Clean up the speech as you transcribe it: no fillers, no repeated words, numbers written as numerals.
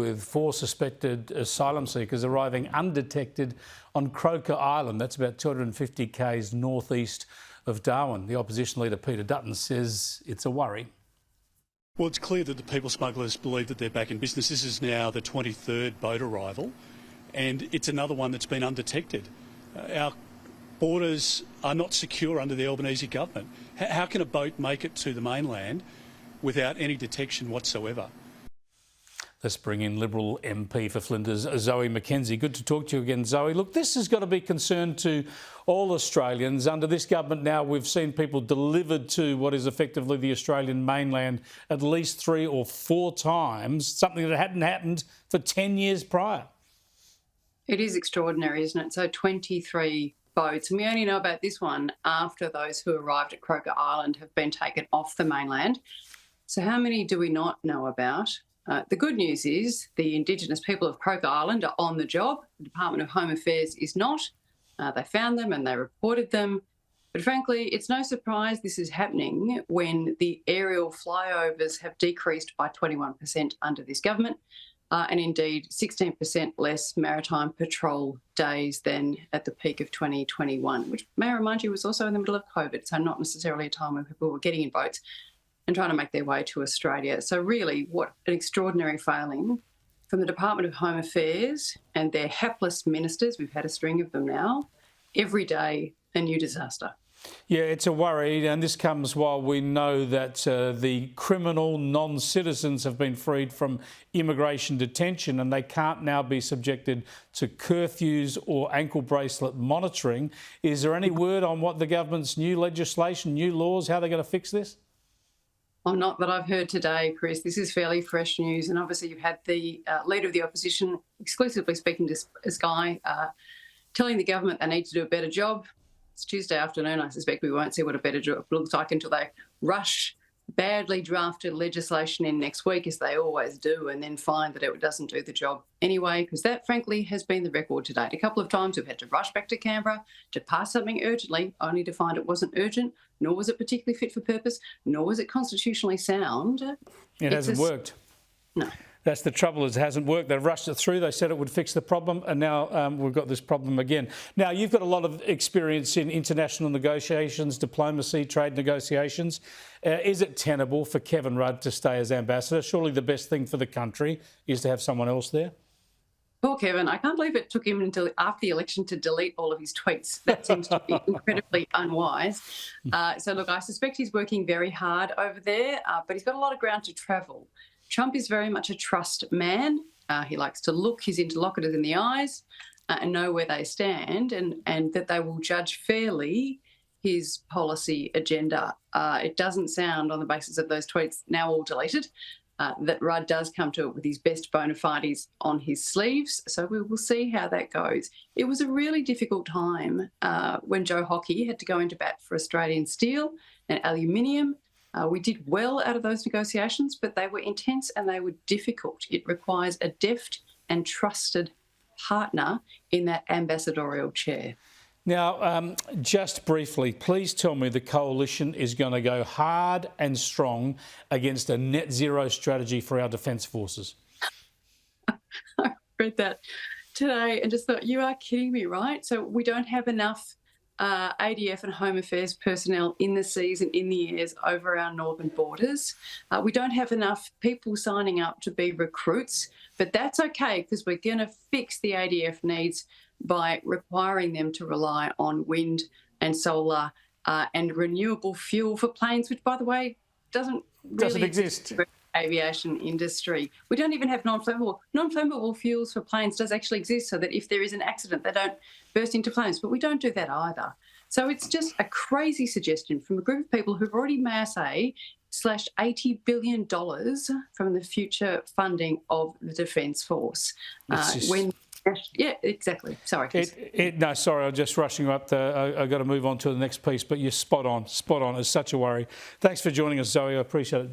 With 4 suspected asylum seekers arriving undetected on Croker Island. That's about 250 k's northeast of Darwin. The opposition leader Peter Dutton says it's a worry. Well, it's clear that the people smugglers believe that they're back in business. This is now the 23rd boat arrival, and it's another one that's been undetected. Our borders are not secure under the Albanese government. How can a boat make it to the mainland without any detection whatsoever? Let's bring in Liberal MP for Flinders, Zoe McKenzie. Good to talk to you again, Zoe. Look, this has got to be concern to all Australians. Under this government now, we've seen people delivered to what is effectively the Australian mainland at least 3 or 4 times, something that hadn't happened for 10 years prior. It is extraordinary, isn't it? So 23 boats, and we only know about this one after those who arrived at Croker Island have been taken off the mainland. So how many do we not know about? The good news is the Indigenous people of Croker Island are on the job. The Department of Home Affairs is not. They found them and they reported them. But frankly, it's no surprise this is happening when the aerial flyovers have decreased by 21% under this government, and indeed 16% less maritime patrol days than at the peak of 2021, which, may I remind you, was also in the middle of COVID, so not necessarily a time when people were getting in boats and trying to make their way to Australia. So really, what an extraordinary failing from the Department of Home Affairs and their hapless ministers. We've had a string of them now. Every day, a new disaster. Yeah, it's a worry, and this comes while we know that the criminal non-citizens have been freed from immigration detention and they can't now be subjected to curfews or ankle bracelet monitoring. Is there any word on what the government's new legislation, new laws, how they're going to fix this? Well, not that I've heard today, Chris. This is fairly fresh news. And obviously you've had the Leader of the Opposition exclusively speaking to Sky, telling the government they need to do a better job. It's Tuesday afternoon. I suspect we won't see what a better job looks like until they rush badly drafted legislation in next week, as they always do, and then find that it doesn't do the job anyway, because that, frankly, has been the record to date. A couple of times we've had to rush back to Canberra to pass something urgently, only to find it wasn't urgent, nor was it particularly fit for purpose, nor was it constitutionally sound. It hasn't worked. No. That's the trouble, it hasn't worked. They rushed it through, they said it would fix the problem, and now we've got this problem again. Now, you've got a lot of experience in international negotiations, diplomacy, trade negotiations. Is it tenable for Kevin Rudd to stay as ambassador? Surely the best thing for the country is to have someone else there. Poor Kevin. I can't believe it took him until after the election to delete all of his tweets. That seems to be incredibly unwise. So, look, I suspect he's working very hard over there, but he's got a lot of ground to travel. Trump is very much a trust man. He likes to look his interlocutors in the eyes and know where they stand, and that they will judge fairly his policy agenda. It doesn't sound, on the basis of those tweets now all deleted, that Rudd does come to it with his best bona fides on his sleeves. So we will see how that goes. It was a really difficult time when Joe Hockey had to go into bat for Australian steel and aluminium. We did well out of those negotiations, but they were intense and they were difficult. It requires a deft and trusted partner in that ambassadorial chair. Now, just briefly, please tell me the coalition is going to go hard and strong against a net zero strategy for our defence forces. I read that today and just thought, you are kidding me, right? So we don't have enough ADF and Home Affairs personnel in the seas and in the airs over our northern borders. We don't have enough people signing up to be recruits, but that's okay because we're going to fix the ADF needs by requiring them to rely on wind and solar and renewable fuel for planes, which, by the way, doesn't exist. Aviation industry. We don't even have non-flammable fuels for planes does actually exist, so that if there is an accident, they don't burst into flames. But we don't do that either. So it's just a crazy suggestion from a group of people who've already, may I say, slashed $80 billion from the future funding of the Defence Force. Yeah, exactly. Sorry. No, sorry, I'm just rushing you up. I've got to move on to the next piece, but you're spot on. Spot on. It's such a worry. Thanks for joining us, Zoe. I appreciate it.